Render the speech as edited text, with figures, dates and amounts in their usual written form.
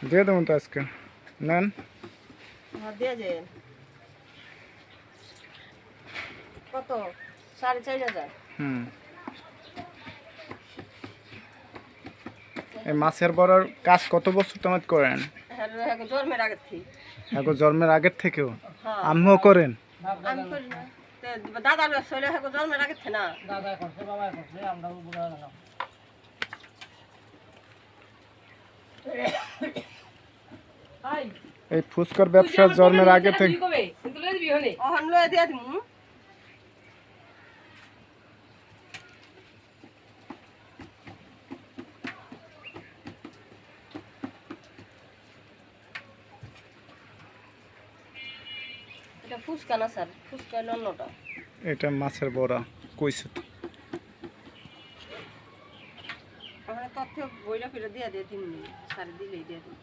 দিয়ে দেবো তো আজকে নেন কত 4,500। হুম এই মাছের বড়ার কাজ কত বছর তোমার করেন? জন্মের আগে থেকে। এখন জন্মের আগের থেকেও আম্মুও করেন? আমি করি না, দাদার ব্যবসা হলে জন্মের আগে থেকে না। দাদা করছে, বাবা করছে, আমরা বুড়া গেলাম। এই ফুচকার ব্যবসা জন্মের আগে থেকে। ওখান লয়ে দিয়ে দিমু। এটা ফুচকা না স্যার, ফুচকা হলো অন্যটা। এটা মাছের বড়া কইছে তো। ওখানে তথ্য বইটা ফিরে দিয়ে দিন, স্যার দিলেই দিয়ে দিন।